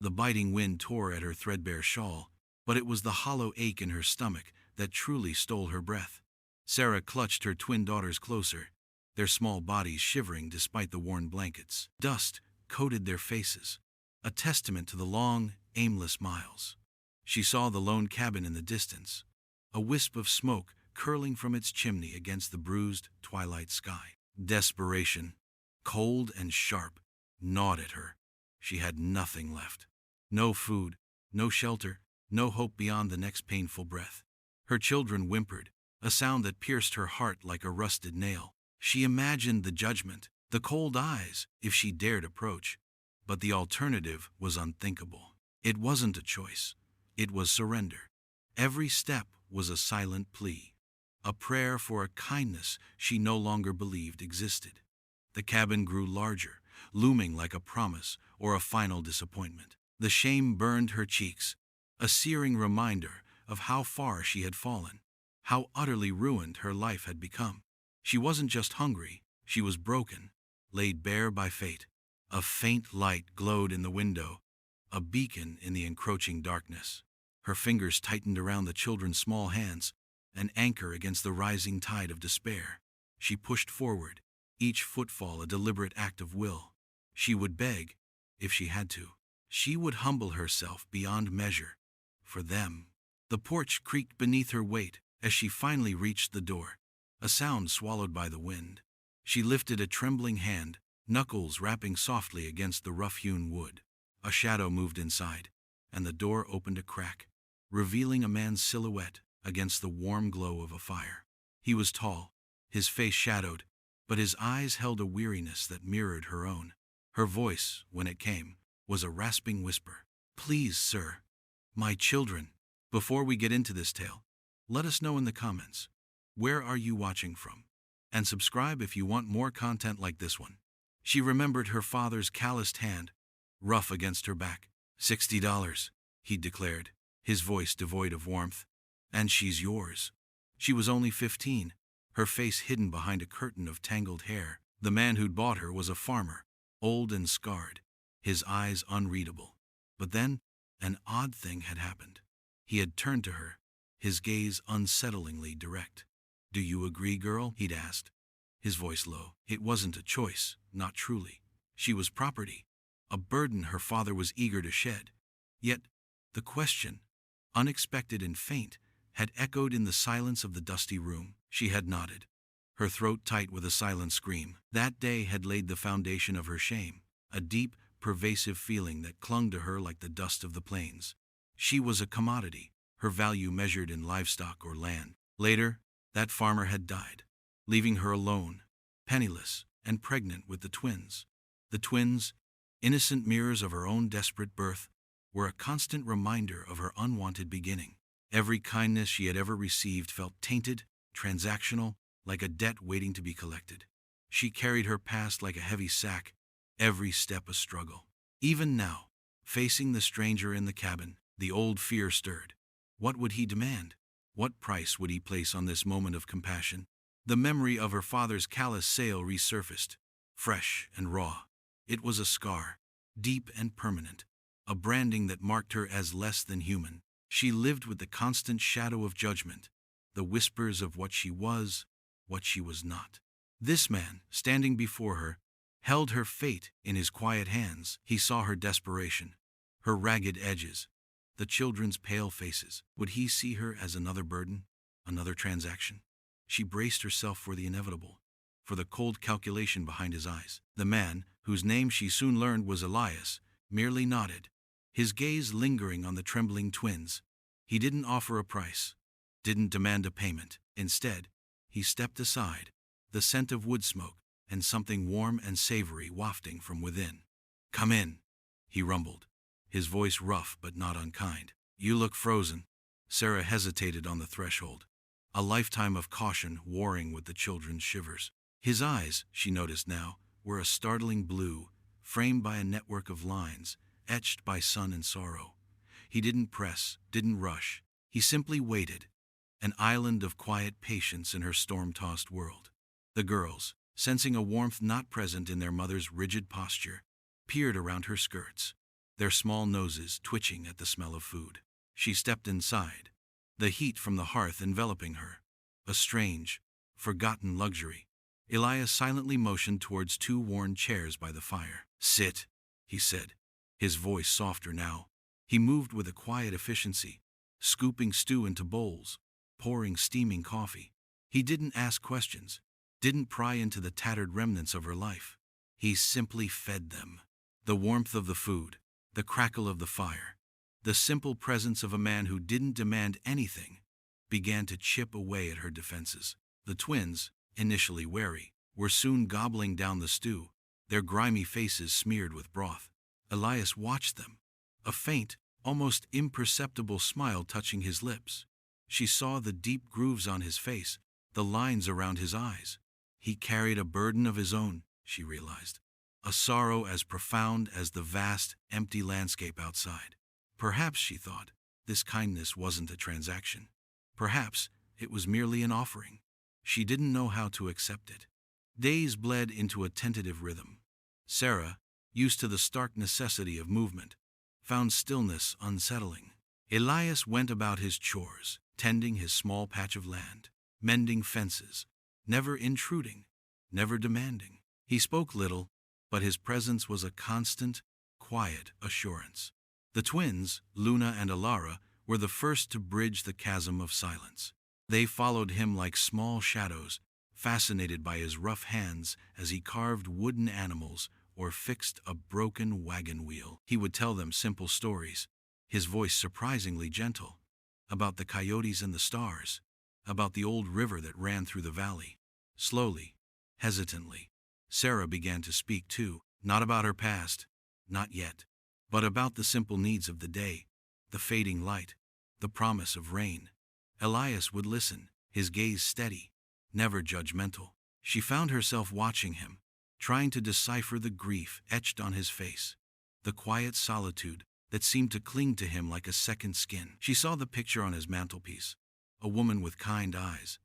The biting wind tore at her threadbare shawl, but it was the hollow ache in her stomach that truly stole her breath. Sarah clutched her twin daughters closer, their small bodies shivering despite the worn blankets. Dust coated their faces, a testament to the long, aimless miles. She saw the lone cabin in the distance, a wisp of smoke curling from its chimney against the bruised, twilight sky. Desperation, cold and sharp, gnawed at her. She had nothing left. No food, no shelter, no hope beyond the next painful breath. Her children whimpered, a sound that pierced her heart like a rusted nail. She imagined the judgment, the cold eyes, if she dared approach. But the alternative was unthinkable. It wasn't a choice. It was surrender. Every step was a silent plea, a prayer for a kindness she no longer believed existed. The cabin grew larger, looming like a promise or a final disappointment. The shame burned her cheeks, a searing reminder of how far she had fallen, how utterly ruined her life had become. She wasn't just hungry, she was broken, laid bare by fate. A faint light glowed in the window, a beacon in the encroaching darkness. Her fingers tightened around the children's small hands, an anchor against the rising tide of despair. She pushed forward, each footfall a deliberate act of will. She would beg, if she had to. She would humble herself beyond measure. For them. The porch creaked beneath her weight as she finally reached the door, a sound swallowed by the wind. She lifted a trembling hand, knuckles rapping softly against the rough-hewn wood. A shadow moved inside, and the door opened a crack, revealing a man's silhouette against the warm glow of a fire. He was tall, his face shadowed, but his eyes held a weariness that mirrored her own. Her voice, when it came, was a rasping whisper. "Please, sir, my children, before we get into this tale, let us know in the comments, where are you watching from? And subscribe if you want more content like this one." She remembered her father's calloused hand, rough against her back. $60, he declared, his voice devoid of warmth. "And she's yours." She was only 15, her face hidden behind a curtain of tangled hair. The man who'd bought her was a farmer, old and scarred, his eyes unreadable. But then, an odd thing had happened. He had turned to her, his gaze unsettlingly direct. "Do you agree, girl?" he'd asked, his voice low. It wasn't a choice, not truly. She was property, a burden her father was eager to shed. Yet, the question, unexpected and faint, had echoed in the silence of the dusty room. She had nodded, her throat tight with a silent scream. That day had laid the foundation of her shame, a deep, pervasive feeling that clung to her like the dust of the plains. She was a commodity, her value measured in livestock or land. Later, that farmer had died, leaving her alone, penniless, and pregnant with the twins. The twins, innocent mirrors of her own desperate birth, were a constant reminder of her unwanted beginning. Every kindness she had ever received felt tainted, transactional, like a debt waiting to be collected. She carried her past like a heavy sack, every step a struggle. Even now, facing the stranger in the cabin, the old fear stirred. What would he demand? What price would he place on this moment of compassion? The memory of her father's callous sail resurfaced, fresh and raw. It was a scar, deep and permanent, a branding that marked her as less than human. She lived with the constant shadow of judgment, the whispers of what she was not. This man, standing before her, held her fate in his quiet hands. He saw her desperation, her ragged edges, the children's pale faces. Would he see her as another burden, another transaction? She braced herself for the inevitable, for the cold calculation behind his eyes. The man, whose name she soon learned was Elias, merely nodded, his gaze lingering on the trembling twins. He didn't offer a price, didn't demand a payment. Instead, he stepped aside, the scent of wood smoke and something warm and savory wafting from within. "Come in," he rumbled, his voice rough but not unkind. "You look frozen." Sarah hesitated on the threshold, a lifetime of caution warring with the children's shivers. His eyes, she noticed now, were a startling blue, framed by a network of lines, etched by sun and sorrow. He didn't press, didn't rush. He simply waited, an island of quiet patience in her storm-tossed world. The girls, sensing a warmth not present in their mother's rigid posture, peered around her skirts, their small noses twitching at the smell of food. She stepped inside, the heat from the hearth enveloping her, a strange, forgotten luxury. Elias silently motioned towards two worn chairs by the fire. "Sit," he said, his voice softer now. He moved with a quiet efficiency, scooping stew into bowls, pouring steaming coffee. He didn't ask questions, didn't pry into the tattered remnants of her life. He simply fed them. The warmth of the food, the crackle of the fire, the simple presence of a man who didn't demand anything, began to chip away at her defenses. The twins, initially wary, were soon gobbling down the stew, their grimy faces smeared with broth. Elias watched them, a faint, almost imperceptible smile touching his lips. She saw the deep grooves on his face, the lines around his eyes. He carried a burden of his own, she realized, a sorrow as profound as the vast, empty landscape outside. Perhaps, she thought, this kindness wasn't a transaction. Perhaps it was merely an offering. She didn't know how to accept it. Days bled into a tentative rhythm. Sarah, used to the stark necessity of movement, found stillness unsettling. Elias went about his chores, tending his small patch of land, mending fences, never intruding, never demanding. He spoke little, but his presence was a constant, quiet assurance. The twins, Luna and Alara, were the first to bridge the chasm of silence. They followed him like small shadows, fascinated by his rough hands as he carved wooden animals or fixed a broken wagon wheel. He would tell them simple stories, his voice surprisingly gentle, about the coyotes and the stars, about the old river that ran through the valley. Slowly, hesitantly, Sarah began to speak too, not about her past, not yet, but about the simple needs of the day, the fading light, the promise of rain. Elias would listen, his gaze steady, never judgmental. She found herself watching him, trying to decipher the grief etched on his face, the quiet solitude that seemed to cling to him like a second skin. She saw the picture on his mantelpiece, a woman with kind eyes,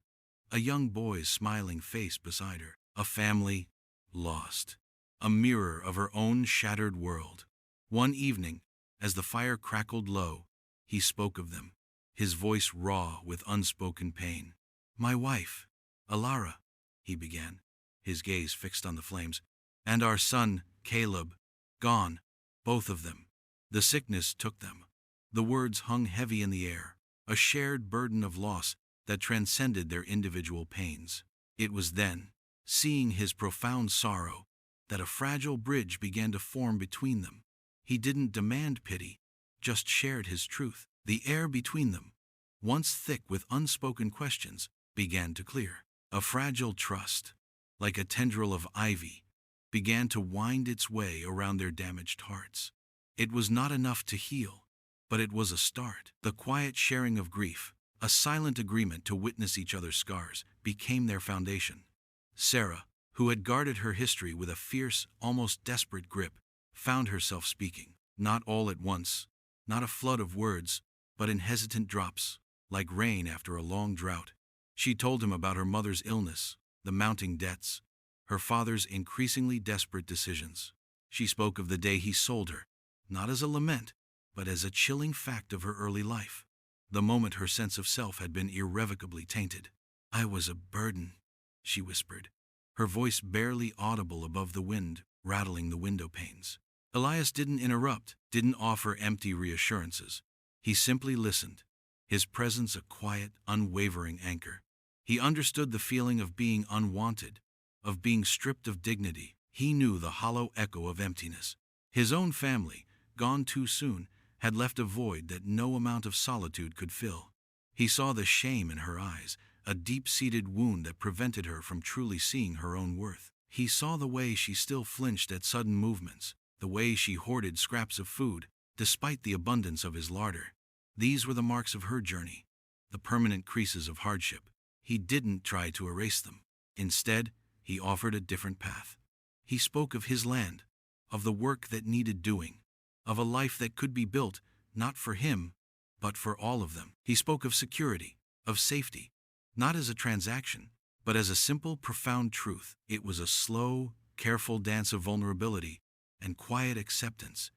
a young boy's smiling face beside her, a family lost, a mirror of her own shattered world. One evening, as the fire crackled low, he spoke of them, his voice raw with unspoken pain. "My wife, Alara," he began, his gaze fixed on the flames, "and our son, Caleb, gone, both of them. The sickness took them." The words hung heavy in the air, a shared burden of loss that transcended their individual pains. It was then, seeing his profound sorrow, that a fragile bridge began to form between them. He didn't demand pity, just shared his truth. The air between them, once thick with unspoken questions, began to clear. A fragile trust, like a tendril of ivy, began to wind its way around their damaged hearts. It was not enough to heal, but it was a start. The quiet sharing of grief, a silent agreement to witness each other's scars, became their foundation. Sarah, who had guarded her history with a fierce, almost desperate grip, found herself speaking, not all at once, not a flood of words, but in hesitant drops, like rain after a long drought. She told him about her mother's illness, the mounting debts, her father's increasingly desperate decisions. She spoke of the day he sold her, not as a lament, but as a chilling fact of her early life, the moment her sense of self had been irrevocably tainted. "I was a burden," she whispered, her voice barely audible above the wind rattling the window panes. Elias didn't interrupt, didn't offer empty reassurances. He simply listened, his presence a quiet, unwavering anchor. He understood the feeling of being unwanted, of being stripped of dignity. He knew the hollow echo of emptiness. His own family, gone too soon, had left a void that no amount of solitude could fill. He saw the shame in her eyes, a deep-seated wound that prevented her from truly seeing her own worth. He saw the way she still flinched at sudden movements, the way she hoarded scraps of food, despite the abundance of his larder. These were the marks of her journey, the permanent creases of hardship. He didn't try to erase them. Instead, he offered a different path. He spoke of his land, of the work that needed doing, of a life that could be built, not for him, but for all of them. He spoke of security, of safety, not as a transaction, but as a simple, profound truth. It was a slow, careful dance of vulnerability and quiet acceptance,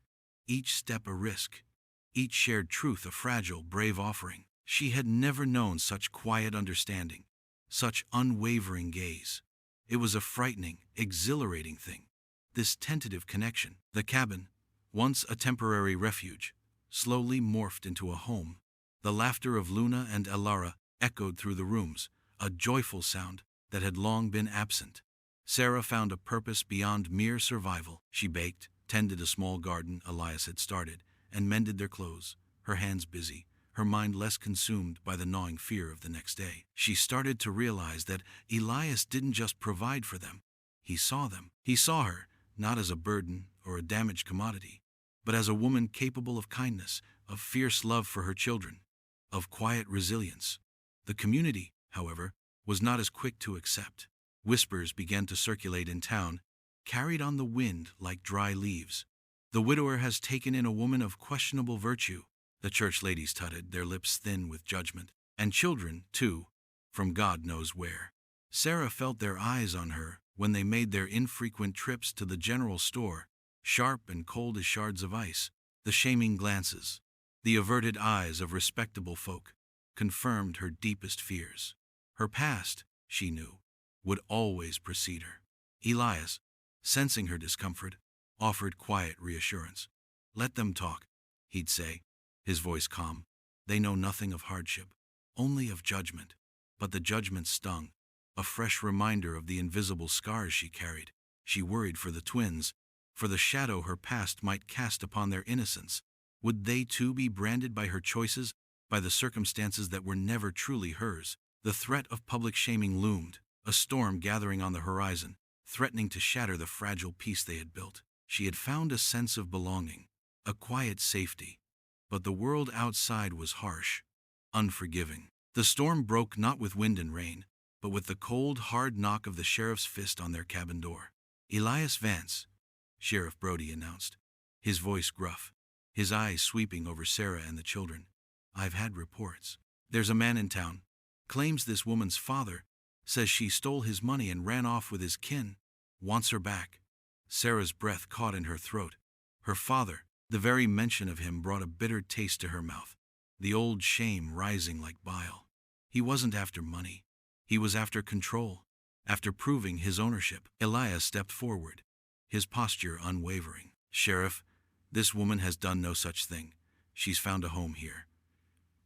each step a risk, each shared truth a fragile, brave offering. She had never known such quiet understanding, such unwavering gaze. It was a frightening, exhilarating thing. This tentative connection. The cabin, once a temporary refuge, slowly morphed into a home. The laughter of Luna and Elara echoed through the rooms, a joyful sound that had long been absent. Sarah found a purpose beyond mere survival. She baked, tended a small garden Elias had started, and mended their clothes, her hands busy, her mind less consumed by the gnawing fear of the next day. She started to realize that Elias didn't just provide for them. He saw them. He saw her, not as a burden or a damaged commodity, but as a woman capable of kindness, of fierce love for her children, of quiet resilience. The community, however, was not as quick to accept. Whispers began to circulate in town, carried on the wind like dry leaves. The widower has taken in a woman of questionable virtue, the church ladies tutted, their lips thin with judgment. And children, too, from God knows where. Sarah felt their eyes on her when they made their infrequent trips to the general store, sharp and cold as shards of ice. The shaming glances, the averted eyes of respectable folk, confirmed her deepest fears. Her past, she knew, would always precede her. Elias, sensing her discomfort, offered quiet reassurance. "Let them talk," he'd say, his voice calm. "They know nothing of hardship, only of judgment." But the judgment stung, a fresh reminder of the invisible scars she carried. She worried for the twins, for the shadow her past might cast upon their innocence. Would they too be branded by her choices, by the circumstances that were never truly hers? The threat of public shaming loomed, a storm gathering on the horizon, threatening to shatter the fragile peace they had built. She had found a sense of belonging, a quiet safety, but the world outside was harsh, unforgiving. The storm broke not with wind and rain, but with the cold, hard knock of the sheriff's fist on their cabin door. "Elias Vance," Sheriff Brody announced, his voice gruff, his eyes sweeping over Sarah and the children. "I've had reports. There's a man in town, claims this woman's father, says she stole his money and ran off with his kin, wants her back." Sarah's breath caught in her throat. Her father, the very mention of him brought a bitter taste to her mouth, the old shame rising like bile. He wasn't after money. He was after control, after proving his ownership. Elias stepped forward, his posture unwavering. "Sheriff, this woman has done no such thing. She's found a home here."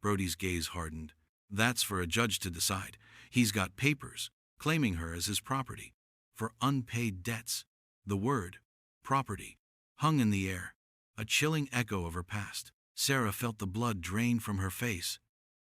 Brody's gaze hardened. "That's for a judge to decide. He's got papers, claiming her as his property, for unpaid debts." The word, property, hung in the air, a chilling echo of her past. Sarah felt the blood drain from her face.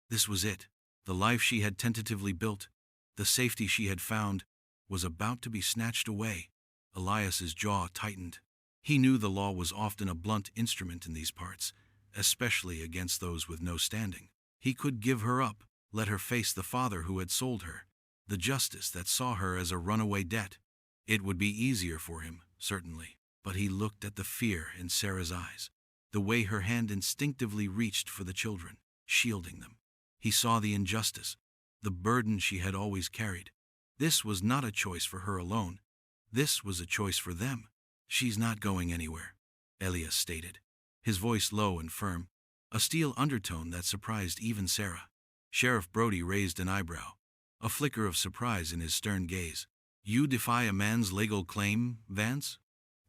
This was it. The life she had tentatively built, the safety she had found, was about to be snatched away. Elias's jaw tightened. He knew the law was often a blunt instrument in these parts, especially against those with no standing. He could give her up, let her face the father who had sold her, the justice that saw her as a runaway debt. It would be easier for him, certainly, but he looked at the fear in Sarah's eyes, the way her hand instinctively reached for the children, shielding them. He saw the injustice, the burden she had always carried. This was not a choice for her alone. This was a choice for them. "She's not going anywhere," Elias stated, his voice low and firm, a steel undertone that surprised even Sarah. Sheriff Brody raised an eyebrow, a flicker of surprise in his stern gaze. "You defy a man's legal claim, Vance?"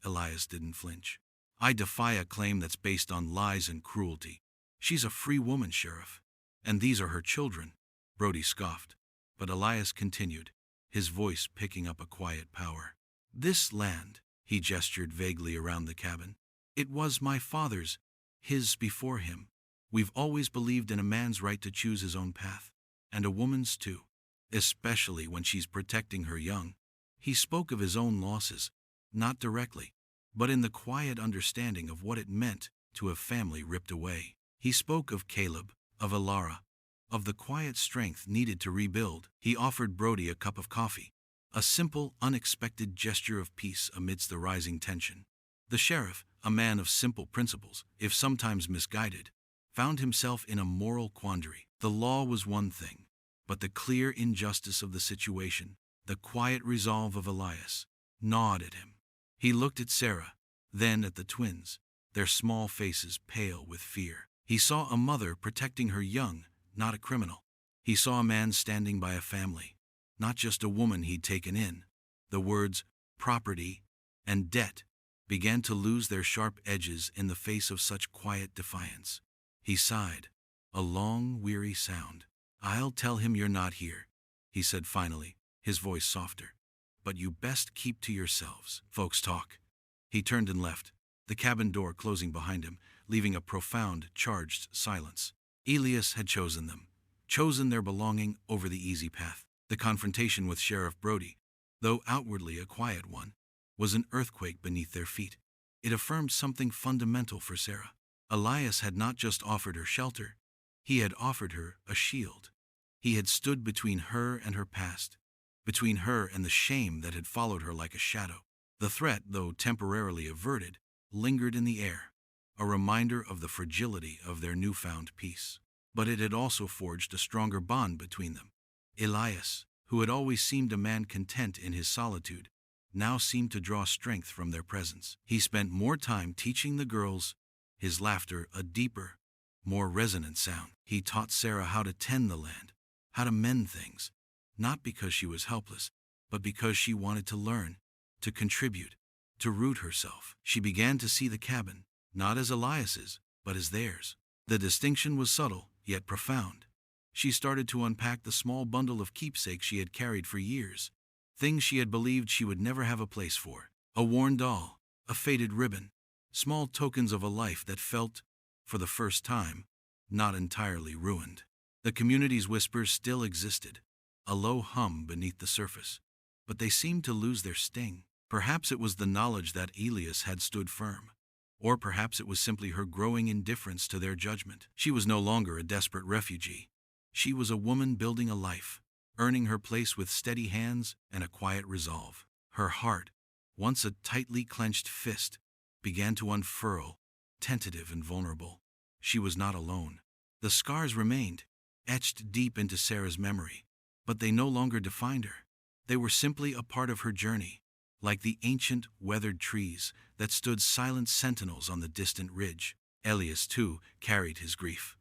Elias didn't flinch. "I defy a claim that's based on lies and cruelty. She's a free woman, Sheriff, and these are her children." Brody scoffed, but Elias continued, his voice picking up a quiet power. "This land," he gestured vaguely around the cabin, "it was my father's, his before him. We've always believed in a man's right to choose his own path, and a woman's too, especially when she's protecting her young." He spoke of his own losses, not directly, but in the quiet understanding of what it meant to have family ripped away. He spoke of Caleb, of Elara, of the quiet strength needed to rebuild. He offered Brody a cup of coffee, a simple, unexpected gesture of peace amidst the rising tension. The sheriff, a man of simple principles, if sometimes misguided, found himself in a moral quandary. The law was one thing, but the clear injustice of the situation, the quiet resolve of Elias, gnawed at him. He looked at Sarah, then at the twins, their small faces pale with fear. He saw a mother protecting her young, not a criminal. He saw a man standing by a family, not just a woman he'd taken in. The words, property, and debt began to lose their sharp edges in the face of such quiet defiance. He sighed, a long, weary sound. "I'll tell him you're not here," he said finally, his voice softer. "But you best keep to yourselves. Folks talk." He turned and left, the cabin door closing behind him, leaving a profound, charged silence. Elias had chosen them, chosen their belonging over the easy path. The confrontation with Sheriff Brody, though outwardly a quiet one, was an earthquake beneath their feet. It affirmed something fundamental for Sarah. Elias had not just offered her shelter, he had offered her a shield. He had stood between her and her past, between her and the shame that had followed her like a shadow. The threat, though temporarily averted, lingered in the air, a reminder of the fragility of their newfound peace. But it had also forged a stronger bond between them. Elias, who had always seemed a man content in his solitude, now seemed to draw strength from their presence. He spent more time teaching the girls, his laughter a deeper, more resonant sound. He taught Sarah how to tend the land, how to mend things, not because she was helpless, but because she wanted to learn, to contribute, to root herself. She began to see the cabin, not as Elias's, but as theirs. The distinction was subtle, yet profound. She started to unpack the small bundle of keepsakes she had carried for years, things she had believed she would never have a place for. A worn doll, a faded ribbon, small tokens of a life that felt, for the first time, not entirely ruined. The community's whispers still existed, a low hum beneath the surface, but they seemed to lose their sting. Perhaps it was the knowledge that Elias had stood firm, or perhaps it was simply her growing indifference to their judgment. She was no longer a desperate refugee. She was a woman building a life, earning her place with steady hands and a quiet resolve. Her heart, once a tightly clenched fist, began to unfurl, tentative and vulnerable. She was not alone. The scars remained, etched deep into Sarah's memory, but they no longer defined her. They were simply a part of her journey, like the ancient, weathered trees that stood silent sentinels on the distant ridge. Elias, too, carried his grief,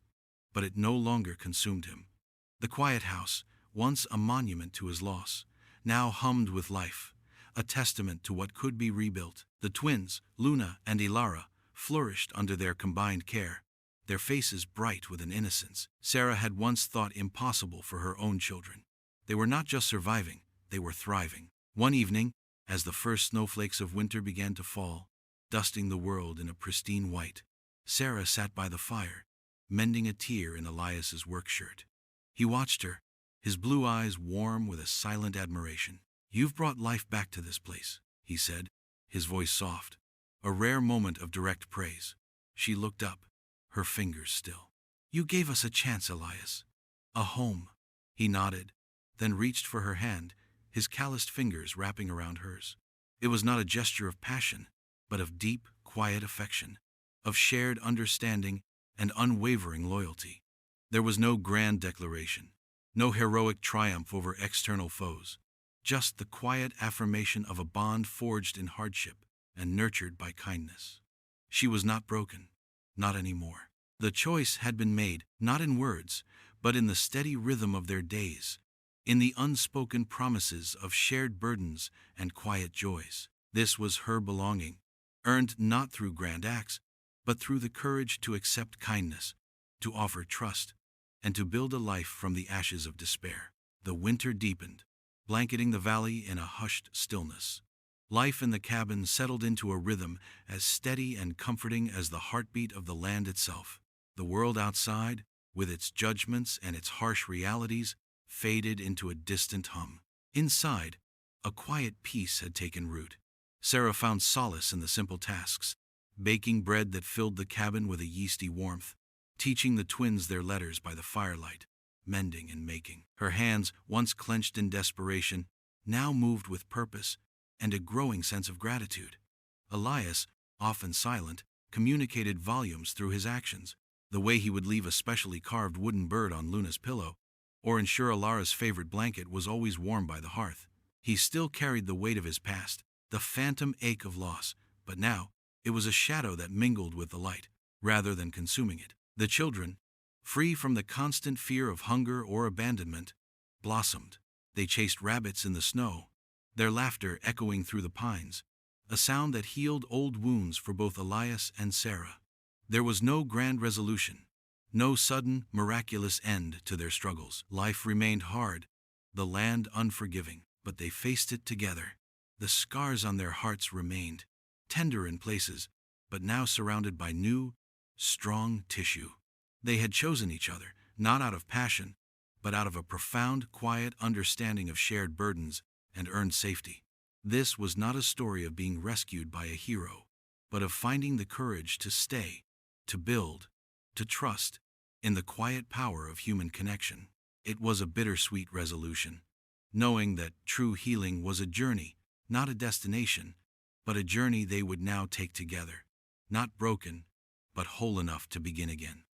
but it no longer consumed him. The quiet house, once a monument to his loss, now hummed with life, a testament to what could be rebuilt. The twins, Luna and Ilara, flourished under their combined care, their faces bright with an innocence Sarah had once thought impossible for her own children. They were not just surviving, they were thriving. One evening, as the first snowflakes of winter began to fall, dusting the world in a pristine white, Sarah sat by the fire, mending a tear in Elias's work shirt. He watched her, his blue eyes warm with a silent admiration. "You've brought life back to this place," he said, his voice soft, a rare moment of direct praise. She looked up, her fingers still. "You gave us a chance, Elias. A home." He nodded, then reached for her hand, his calloused fingers wrapping around hers. It was not a gesture of passion, but of deep, quiet affection, of shared understanding and unwavering loyalty. There was no grand declaration, no heroic triumph over external foes, just the quiet affirmation of a bond forged in hardship and nurtured by kindness. She was not broken, not anymore. The choice had been made, not in words, but in the steady rhythm of their days, in the unspoken promises of shared burdens and quiet joys. This was her belonging, earned not through grand acts, but through the courage to accept kindness, to offer trust, and to build a life from the ashes of despair. The winter deepened, blanketing the valley in a hushed stillness. Life in the cabin settled into a rhythm as steady and comforting as the heartbeat of the land itself. The world outside, with its judgments and its harsh realities, faded into a distant hum. Inside, a quiet peace had taken root. Sarah found solace in the simple tasks, baking bread that filled the cabin with a yeasty warmth, teaching the twins their letters by the firelight, mending and making. Her hands, once clenched in desperation, now moved with purpose and a growing sense of gratitude. Elias, often silent, communicated volumes through his actions, the way he would leave a specially carved wooden bird on Luna's pillow, or ensure Alara's favorite blanket was always warm by the hearth. He still carried the weight of his past, the phantom ache of loss, but now, It was a shadow that mingled with the light, rather than consuming it. The children, free from the constant fear of hunger or abandonment, blossomed. They chased rabbits in the snow, their laughter echoing through the pines, a sound that healed old wounds for both Elias and Sarah. There was no grand resolution, no sudden, miraculous end to their struggles. Life remained hard, the land unforgiving, but they faced it together. The scars on their hearts remained, tender in places, but now surrounded by new, strong tissue. They had chosen each other, not out of passion, but out of a profound, quiet understanding of shared burdens and earned safety. This was not a story of being rescued by a hero, but of finding the courage to stay, to build, to trust in the quiet power of human connection. It was a bittersweet resolution, knowing that true healing was a journey, not a destination, but a journey they would now take together, not broken, but whole enough to begin again.